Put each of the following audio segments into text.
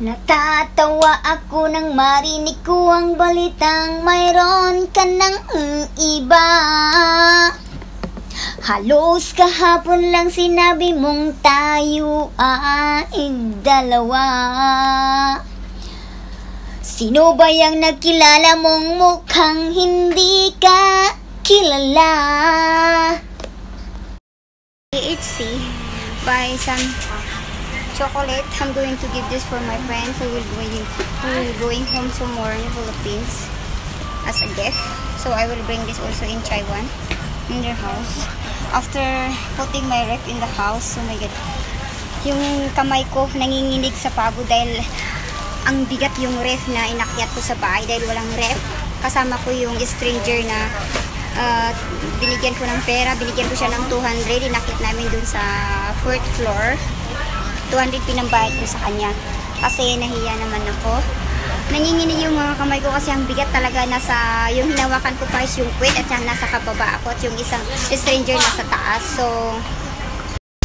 Natatawa ako nang marinig ko ang balitang mayroon ka ng iba. Halos kahapon lang sinabi mong tayo ay dalawa. Sino ba yang nagkilala mong mukhang hindi ka kilala? THC by some chocolate. I'm going to give this for my friend who will going home tomorrow in the Philippines as a gift. So I will bring this also in Taiwan in their house. After putting my ref in the house, oh my god, yung kamay ko nanginginig sa pagod dahil ang bigat yung ref na inakyat ko sa bahay dahil walang ref. Kasama ko yung stranger na binigyan ko ng pera, binigyan ko siya ng 200, inakit namin dun sa 4th floor. 200 pinambayad ko sa kanya kasi nahiya naman ako. Nanginginig yung mga kamay ko kasi ang bigat talaga. Nasa yung hinawakan ko pa is yung quit at yung nasa kababa ako at yung isang stranger nasa taas. So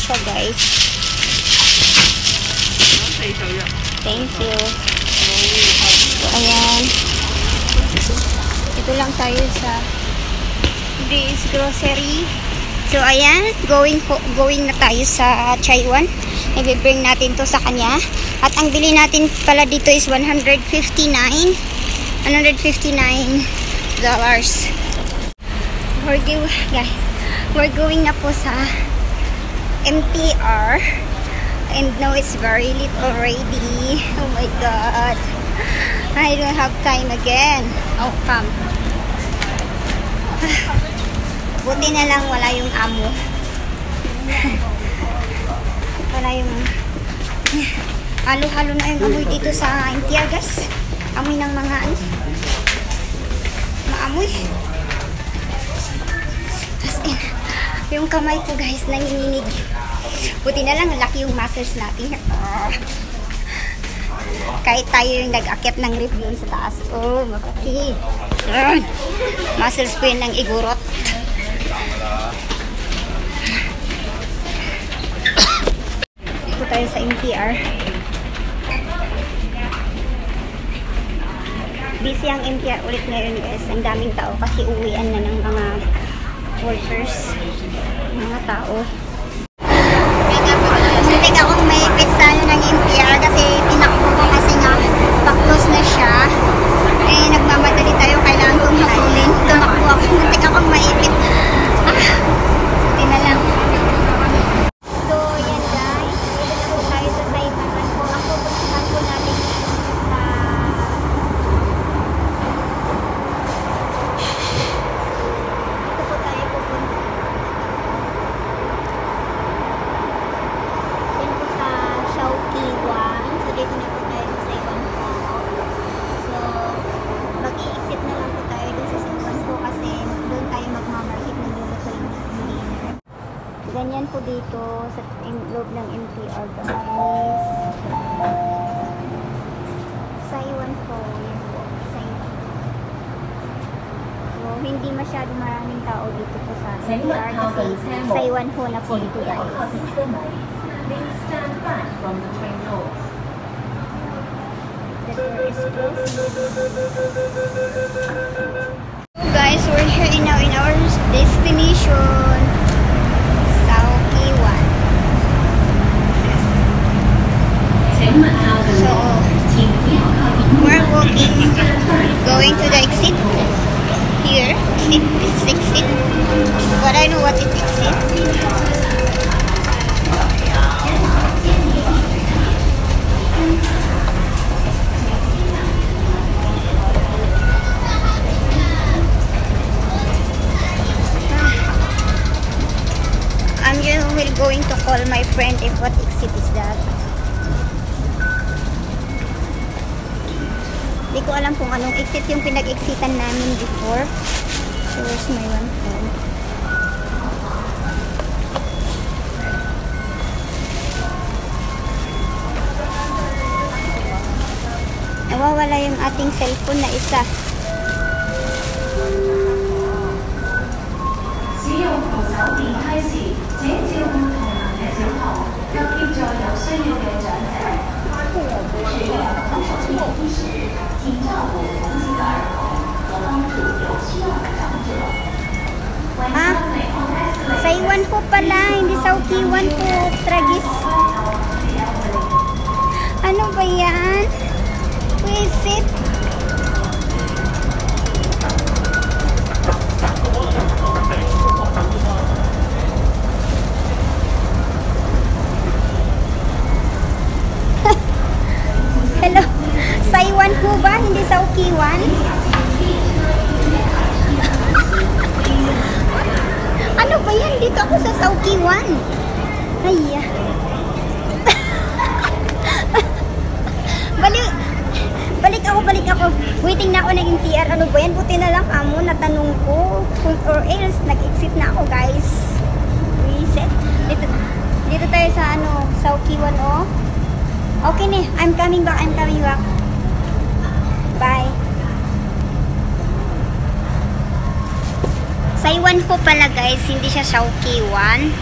siya guys, thank you. So ayan, ito lang tayo sa this grocery. So ayan, going na tayo sa Taiwan. I-bring natin to sa kanya. At ang bili natin pala dito is $159. We're going na po sa MTR. And now it's very late already. Oh my god. I don't have time again. Oh, come. Buti na lang wala yung amo. Wala yung halo-halo na yung amoy dito sa MTR guys. Amoy ng mga maamoy. As in, yung kamay ko guys nanginginig. Buti na lang laki yung muscles natin. Kahit tayo yung nag-akyat ng ref yun sa taas. Oh, makaki. Muscles ko yun ng igurot. Ito tayo sa MTR. Busy ang MTR ulit ngayon guys. Ang daming tao kasi uwian na ng mga workers, mga tao. Muntik akong may pizza ng MTR kasi tinakbo ko kasi nga pa-close na siya. Eh nagmamadali tayo, kailangan kong hakulin. Tumakbo ako. Muntik akong maipit. Buti na lang. So yan guys, dito na po tayo sa Taiwan. Ang pupuntahan po natin sa dito po tayo pupunta. Yan po sa Shaoqiwan. So dito na po tayo sa Taiwan po. So mag-i-exit na lang po tayo dun sa Taiwan po kasi doon tayo magmamarket ng luluto yung dinner. Ganyan po dito sa loob ng MTR guys. Taiwan po. Yan po. Taiwan. So hindi masyado maraming tao dito po sa MTR kasi Taiwan po na po ito guys. Please stand back from the train doors. The door is closed. So guys, we're here now in our destination, Shaoqiwan. So we're walking, going to the exit here. This is exit, but I know what it exit. I'm going to call my friend if what exit is that. Hindi ko alam kung anong exit yung pinag-exitan namin before. So where's my one phone? Nawawala yung ating cellphone na isa. 使用扶手電梯時，請照顧同行嘅小童，及協助有需要嘅長者。Saiwan po pala, hindi Saukiwan po. Tragis. Ano ba yan? Where is it? Hello? Saiwan po ba? Hindi Saukiwan? Ano ba yan? Dito ako sa Saukiwan. Ay, balik ako. Waiting na ako ng NTR. Ano ba yan? Buti na lang amo, natanong ko. Or else, nag-exit na ako, guys. Reset. Dito tayo sa ano, Saukiwan, oh. Okay na. I'm coming back. Bye. Saiwan po pala, guys. Hindi siya Saukiwan.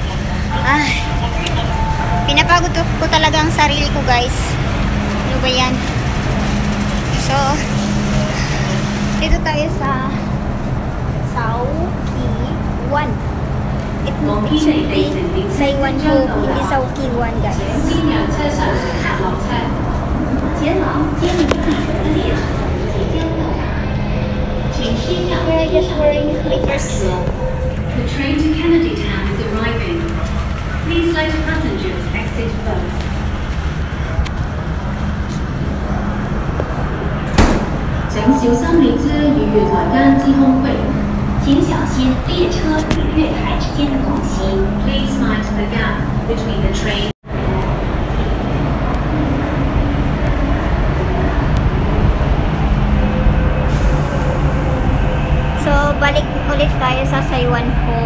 Pinapagod ko talaga ang sarili ko, guys. Ano ba yan? So, dito tayo sa Saukiwan. It should be Saiwan po, hindi Saukiwan, guys. We're just wearing slippers. The train to Kennedy Town is arriving. Please let passengers exit first. 请小心列車與月台間之空隙，請小心列車與月台之間的空隙。Please mind the gap between the train. So, balik ulit tayo sa Saiwan po.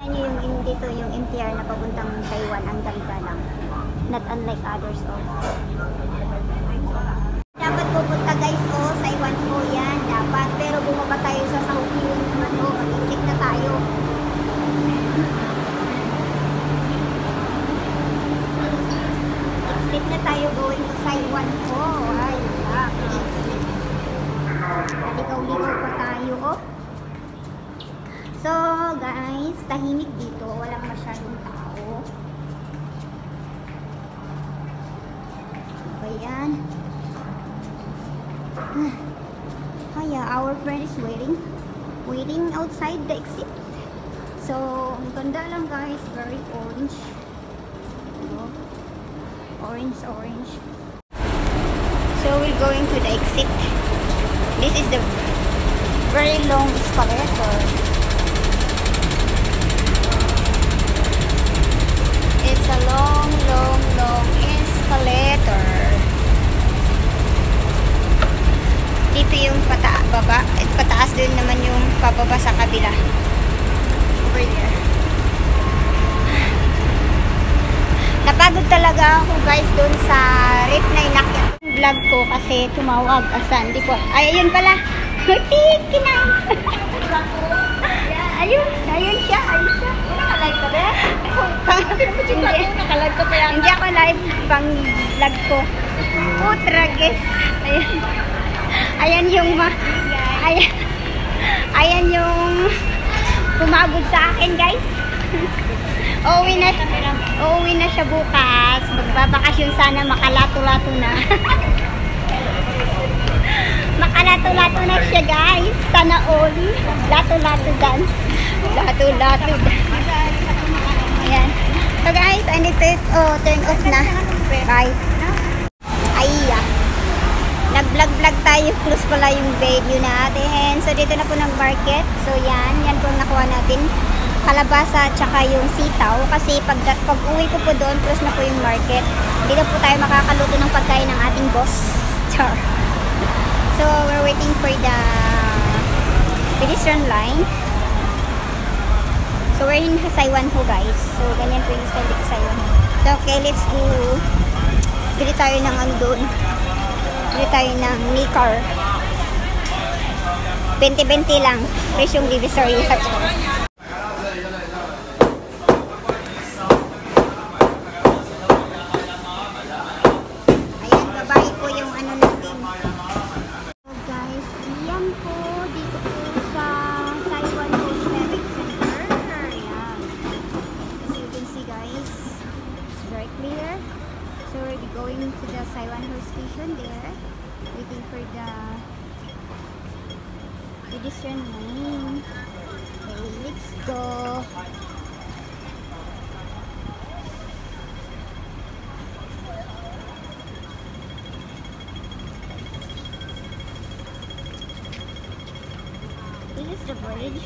Tignan nyo yung dito, yung MTR na papuntang Taiwan. Ang ganda lang. Not unlike others, oh. Dapat pupunta, guys, oh. Saiwan po yan. Dapat. Pero bumaba tayo sa Saukiwan naman, oh. Mag-exit na tayo. Exit na tayo going to Saiwan po. Ay, exit. Naligaw-ligaw pa tayo, oh. So, guys, tahimik dito. Walang masyadong tao. Ayan. Our friend is waiting outside the exit. So, ang ganda lang, guys. Very orange. Orange. So, we're going to the exit. This is the very long escalator. It's a long escalator. Dito yung baba. At pataas doon naman yung pababa sa kabila. Over there. Napagod talaga ako, guys, doon sa rate na inakyat vlog ko kasi tumawag. Asan? Di ko. Ay, ayun pala. Kinain. Ayun siya. Naka-live ka ba? Naka-live ka pa yan. Hindi ako live. Pang vlog ko. Trages. Ayan yung ayan yung pumagod sa akin, guys. Uuwi na siya bukas. Magbabakasyon sana, makalato-lato na. Makalato-lato na siya, guys. Sana all. Lato-lato dance. Lato-lato dance. Ayan. So, guys, I need to turn off na. Bye. Nag-vlog tayo. Close pala yung video natin. So, dito na po ng market. So, yan po nakuha natin. Kalabasa at saka yung sitaw. Kasi pag uwi ko po doon, close na po yung market. Dito po tayo makakaluto ng pagkain ng ating boss. Char. So, we're waiting for the pedestrian line. So, we're in Saiwan po, guys. So, ganyan po yung style dito sa Saiwan. So, okay, let's go. Bili tayo ng ano doon. Bili tayo ng Nicar. 20-20 lang. Presyong divisory. Ayan, babae po yung ano natin. So guys, yan po. Dito po sa Saiwan po Civic Center. Ayan. Saiwan Ho Station there. Waiting for the pedestrian lane. Okay, let's go. This is the bridge.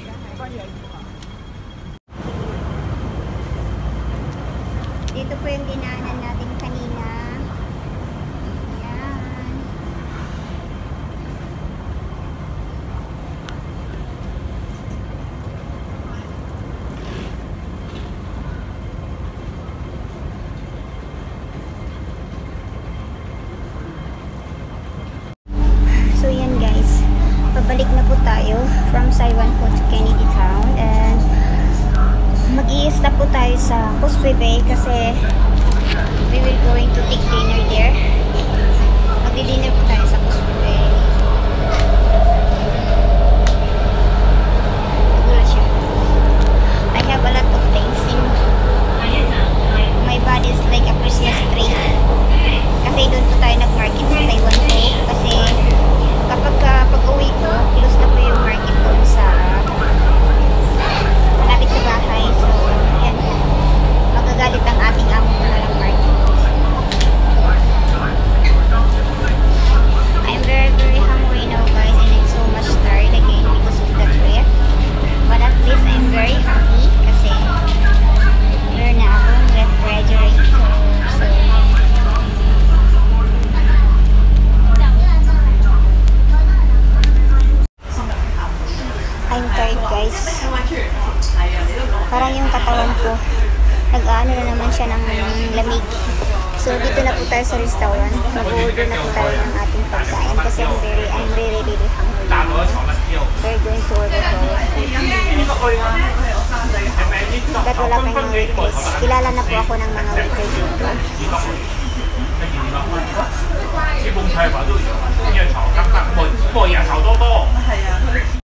Dito po yung dinaanan natin kanina. Ayan. So yan guys, pabalik na po tayo from Saiwan po to Kennedy Town, and mag-i-stop po tayo sa Causeway Bay kasi we will going to take dinner there. Magdi-dinner po tayo sa Causeway Bay. Nagulat siya. I have a lot of things in my body is like a Christmas tree. Kasi doon po tayo nag-market sa Taiwan po. Kasi kapag pag-uwi ko, close na po yung market doon sa malapit sa bahay. So, yan. Magagalit ang ating amo na walang market. I'm very, very hungry now guys, and I'm so much tired again because of the trip. But at least I'm very happy kasi meron na akong refrigerator. So, I'm tired guys. Parang yung katawan ko nag-ano na naman siya ng lamig. So dito na po tayo sa restaurant. Mag-order na po tayo ng ating pagkain kasi I'm really hungry now. We're going to order for food. But wala pa yung waitress. Kilala na po ako ng mga waitress dito. 基本菜法都有，咩炒金蛋、木耳炒多多。